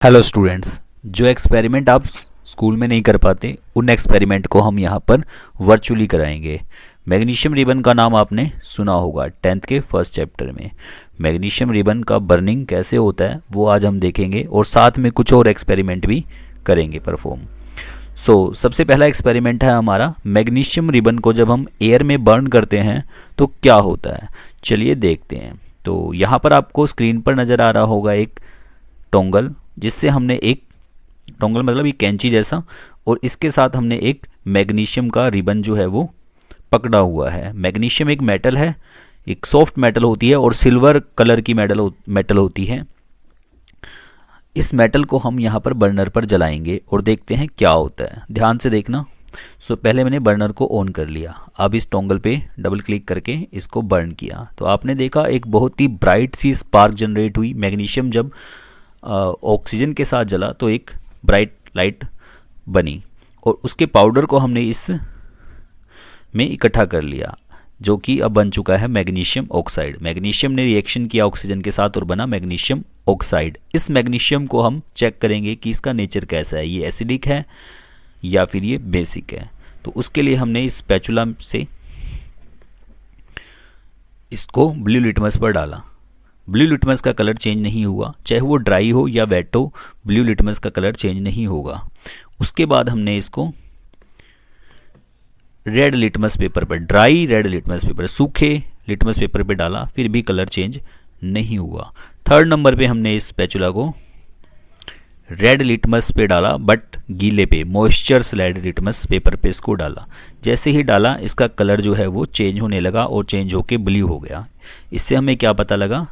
Hello students, जो experiment आप school में नहीं कर पाते उन एक्सपेरिमेंट को हम यहाँ पर वर्चुअली कराएंगे। मैग्नीशियम रिबन का नाम आपने सुना होगा 10th के फर्स्ट चैप्टर में। मैग्नीशियम रिबन का बर्निंग कैसे होता है वो आज हम देखेंगे और साथ में कुछ और एक्सपेरिमेंट भी करेंगे परफॉर्म। सबसे पहला एक्सपेरिमेंट है हमारा, मैग्नीशियम रिबन को जब हम एयर में बर्न करते हैं तो क्या होता है, चलिए देखते हैं। तो यहाँ पर आपको स्क्रीन पर नज़र आ रहा होगा एक टोंगल, जिससे हमने एक टोंगल मतलब एक कैंची जैसा, और इसके साथ हमने एक मैग्नीशियम का रिबन जो है वो पकड़ा हुआ है। मैग्नीशियम एक मेटल है, एक सॉफ्ट मेटल होती है और सिल्वर कलर की मेटल होती है। इस मेटल को हम यहाँ पर बर्नर पर जलाएंगे और देखते हैं क्या होता है। ध्यान से देखना। पहले मैंने बर्नर को ऑन कर लिया। अब इस टोंगल पे डबल क्लिक करके इसको बर्न किया तो आपने देखा एक बहुत ही ब्राइट सी स्पार्क जनरेट हुई। मैग्नीशियम जब ऑक्सीजन के साथ जला तो एक ब्राइट लाइट बनी और उसके पाउडर को हमने इस में इकट्ठा कर लिया, जो कि अब बन चुका है मैग्नीशियम ऑक्साइड। मैग्नीशियम ने रिएक्शन किया ऑक्सीजन के साथ और बना मैग्नीशियम ऑक्साइड। इस मैग्नीशियम को हम चेक करेंगे कि इसका नेचर कैसा है, ये एसिडिक है या फिर ये बेसिक है। तो उसके लिए हमने इस स्पैचुला से इसको ब्लू लिटमस पर डाला। ब्लू लिटमस का कलर चेंज नहीं हुआ, चाहे वो ड्राई हो या वेट हो, ब्लू लिटमस का कलर चेंज नहीं होगा। उसके बाद हमने इसको रेड लिटमस पेपर पर, ड्राई रेड लिटमस पेपर, सूखे लिटमस पेपर पे डाला, फिर भी कलर चेंज नहीं हुआ। थर्ड नंबर पे हमने इस स्पैचुला को रेड लिटमस पे डाला, बट गीले पे, मॉइस्चर स्लैड लिटमस पेपर पे इसको डाला। जैसे ही डाला इसका कलर जो है वो चेंज होने लगा और चेंज होके ब्लू हो गया। इससे हमें क्या पता लगा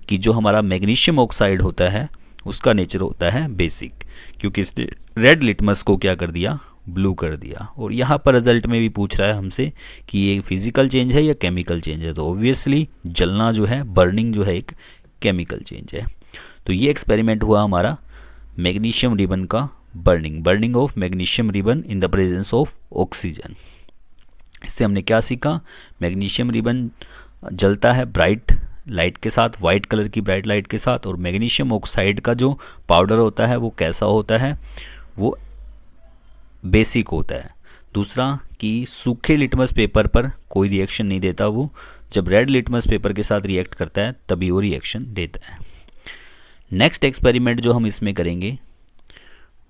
कि जो हमारा मैग्नीशियम ऑक्साइड होता है उसका नेचर होता है बेसिक, क्योंकि इसने रेड लिटमस को क्या कर दिया, ब्लू कर दिया। और यहाँ पर रिजल्ट में भी पूछ रहा है हमसे कि ये फिजिकल चेंज है या केमिकल चेंज है। तो ऑब्वियसली जलना जो है, बर्निंग जो है, एक केमिकल चेंज है। तो ये एक्सपेरिमेंट हुआ हमारा मैग्नीशियम रिबन का burning of magnesium ribbon in the presence of oxygen. इससे हमने क्या सीखा, मैग्नीशियम रिबन जलता है ब्राइट लाइट के साथ, वाइट कलर की ब्राइट लाइट के साथ, और मैग्नीशियम ऑक्साइड का जो पाउडर होता है वो कैसा होता है, वो बेसिक होता है। दूसरा कि सूखे लिटमस पेपर पर कोई रिएक्शन नहीं देता, वो जब रेड लिटमस पेपर के साथ रिएक्ट करता है तभी वो रिएक्शन देता है। नेक्स्ट एक्सपेरिमेंट जो हम इसमें करेंगे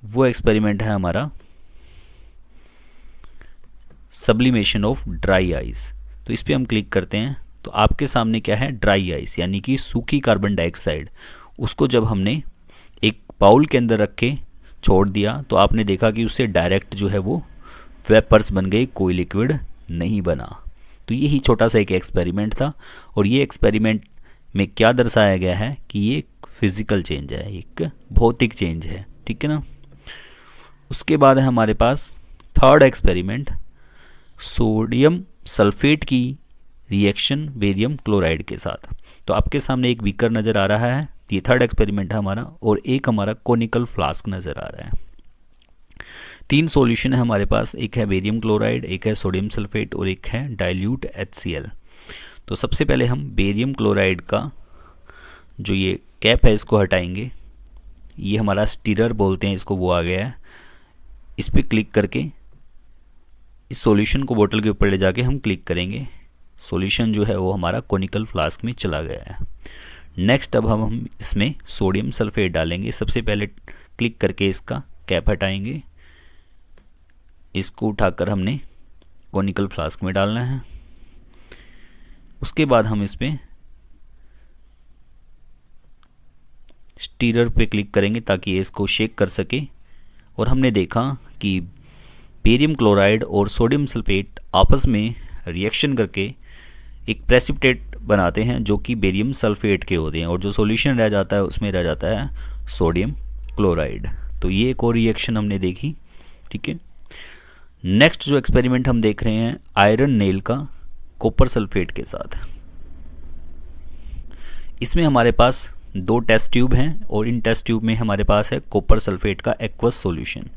वो एक्सपेरिमेंट है हमारा सब्लिमेशन ऑफ ड्राई आइस। तो इस पर हम क्लिक करते हैं तो आपके सामने क्या है, ड्राई आइस यानी कि सूखी कार्बन डाइऑक्साइड। उसको जब हमने एक बाउल के अंदर रख के छोड़ दिया तो आपने देखा कि उससे डायरेक्ट जो है वो वेपर्स बन गए, कोई लिक्विड नहीं बना। तो यही छोटा सा एक एक्सपेरिमेंट था और ये एक्सपेरिमेंट में क्या दर्शाया गया है कि ये एक फिजिकल चेंज है, एक भौतिक चेंज है, ठीक है ना। उसके बाद है हमारे पास थर्ड एक्सपेरिमेंट, सोडियम सल्फेट की रिएक्शन बेरियम क्लोराइड के साथ। तो आपके सामने एक बीकर नज़र आ रहा है, ये थर्ड एक्सपेरिमेंट है हमारा, और एक हमारा कोनिकल फ्लास्क नज़र आ रहा है। तीन सॉल्यूशन है हमारे पास, एक है बेरियम क्लोराइड, एक है सोडियम सल्फेट और एक है डाइल्यूट HCl। तो सबसे पहले हम बेरियम क्लोराइड का जो ये कैप है इसको हटाएंगे। ये हमारा स्टीरर बोलते हैं इसको, वो आ गया है। इस पर क्लिक करके इस सॉल्यूशन को बोतल के ऊपर ले जाके हम क्लिक करेंगे। सॉल्यूशन जो है वो हमारा कोनिकल फ्लास्क में चला गया है। नेक्स्ट अब हम इसमें सोडियम सल्फेट डालेंगे। सबसे पहले क्लिक करके इसका कैप हटाएंगे, इसको उठाकर हमने कोनिकल फ्लास्क में डालना है। उसके बाद हम इस पर स्टीरर पे क्लिक करेंगे ताकि ये इसको शेक कर सके। और हमने देखा कि बेरियम क्लोराइड और सोडियम सल्फेट आपस में रिएक्शन करके एक प्रेसिपिटेट बनाते हैं जो कि बेरियम सल्फेट के होते हैं, और जो सॉल्यूशन रह जाता है उसमें रह जाता है सोडियम क्लोराइड। तो ये एक और रिएक्शन हमने देखी, ठीक है। नेक्स्ट जो एक्सपेरिमेंट हम देख रहे हैं आयरन नेल का कॉपर सल्फेट के साथ। इसमें हमारे पास दो टेस्ट ट्यूब हैं और इन टेस्ट ट्यूब में हमारे पास है कॉपर सल्फेट का एक्वस सॉल्यूशन।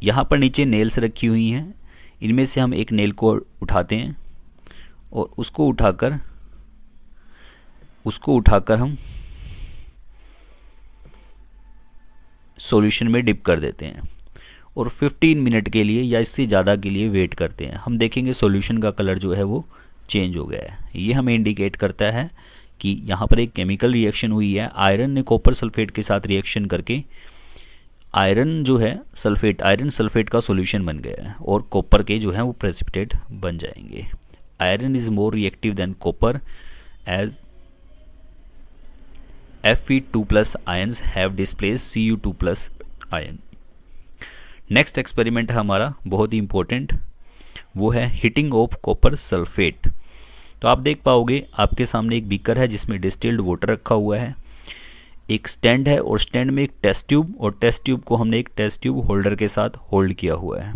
यहाँ पर नीचे नेल्स रखी हुई हैं, इनमें से हम एक नेल को उठाते हैं और उसको उठाकर हम सॉल्यूशन में डिप कर देते हैं और 15 मिनट के लिए या इससे ज़्यादा के लिए वेट करते हैं। हम देखेंगे सॉल्यूशन का कलर जो है वो चेंज हो गया है। ये हमें इंडिकेट करता है कि यहाँ पर एक केमिकल रिएक्शन हुई है। आयरन ने कॉपर सल्फेट के साथ रिएक्शन करके आयरन जो है सल्फेट, आयरन सल्फेट का सॉल्यूशन बन गया है और कॉपर के जो है वो प्रेसिपिटेट बन जाएंगे। Iron is more reactive than copper as Fe2+ ions have displace Cu2+ ion. Next experiment है हमारा बहुत ही इंपॉर्टेंट, वो है हीटिंग ऑफ कॉपर सल्फेट। तो आप देख पाओगे आपके सामने एक बीकर है जिसमें डिस्टिल्ड वाटर रखा हुआ है, एक स्टैंड है और स्टैंड में एक टेस्ट ट्यूब, और टेस्ट ट्यूब को हमने एक टेस्ट ट्यूब होल्डर के साथ होल्ड किया हुआ है।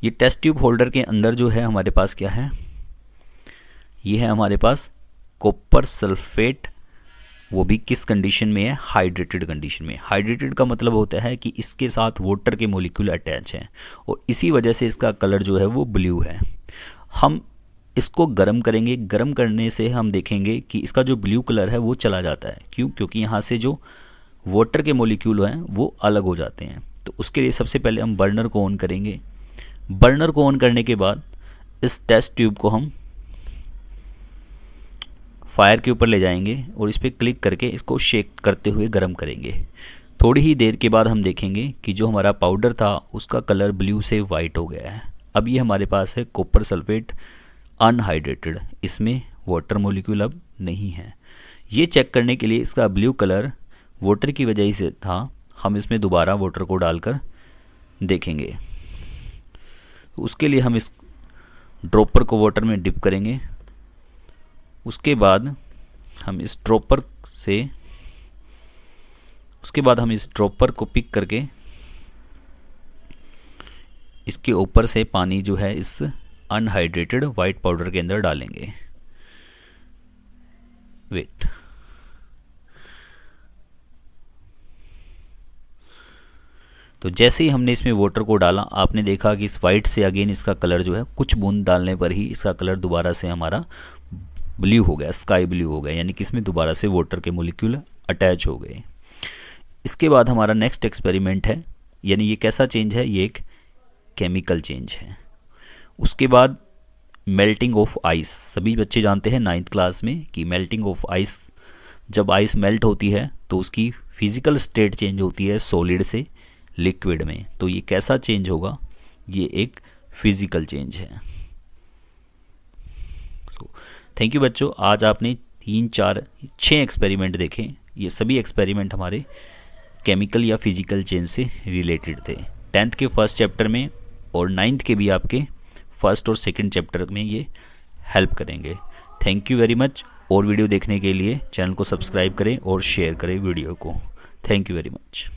ये टेस्ट ट्यूब होल्डर के अंदर जो है हमारे पास क्या है, ये है हमारे पास कॉपर सल्फेट, वो भी किस कंडीशन में है, हाइड्रेटेड कंडीशन में। हाइड्रेटेड का मतलब होता है कि इसके साथ वाटर के मॉलिक्यूल अटैच हैं और इसी वजह से इसका कलर जो है वो ब्लू है। हम इसको गर्म करेंगे, गर्म करने से हम देखेंगे कि इसका जो ब्लू कलर है वो चला जाता है। क्यों? क्योंकि यहाँ से जो वाटर के मॉलिक्यूल हैं वो अलग हो जाते हैं। तो उसके लिए सबसे पहले हम बर्नर को ऑन करेंगे। बर्नर को ऑन करने के बाद इस टेस्ट ट्यूब को हम फायर के ऊपर ले जाएंगे और इस पर क्लिक करके इसको शेक करते हुए गर्म करेंगे। थोड़ी ही देर के बाद हम देखेंगे कि जो हमारा पाउडर था उसका कलर ब्लू से वाइट हो गया है। अब ये हमारे पास है कॉपर सल्फेट अनहाइड्रेटेड, इसमें वाटर मॉलिक्यूल अब नहीं है। ये चेक करने के लिए इसका ब्लू कलर वाटर की वजह से था, हम इसमें दोबारा वाटर को डालकर देखेंगे। उसके लिए हम इस ड्रॉपर को वाटर में डिप करेंगे। उसके बाद हम इस ड्रॉपर को पिक करके इसके ऊपर से पानी जो है इस अनहाइड्रेटेड वाइट पाउडर के अंदर डालेंगे। वेट, तो जैसे ही हमने इसमें वाटर को डाला आपने देखा कि इस वाइट से अगेन इसका कलर जो है कुछ बूंद डालने पर ही इसका कलर दोबारा से हमारा ब्लू हो गया, स्काई ब्लू हो गया, यानी कि इसमें दोबारा से वाटर के मॉलिक्यूल अटैच हो गए। इसके बाद हमारा नेक्स्ट एक्सपेरिमेंट है, यानी ये कैसा चेंज है, ये एक केमिकल चेंज है। उसके बाद मेल्टिंग ऑफ आइस। सभी बच्चे जानते हैं 9th क्लास में कि मेल्टिंग ऑफ आइस, जब आइस मेल्ट होती है तो उसकी फिजिकल स्टेट चेंज होती है सॉलिड से लिक्विड में। तो ये कैसा चेंज होगा, ये एक फिजिकल चेंज है। थैंक यू बच्चों, आज आपने 3, 4, 6 एक्सपेरिमेंट देखे। ये सभी एक्सपेरिमेंट हमारे केमिकल या फिजिकल चेंज से रिलेटेड थे। 10th के फर्स्ट चैप्टर में और 9th के भी आपके फर्स्ट और सेकंड चैप्टर में ये हेल्प करेंगे। Thank you very much. और वीडियो देखने के लिए चैनल को सब्सक्राइब करें और शेयर करें वीडियो को। Thank you very much.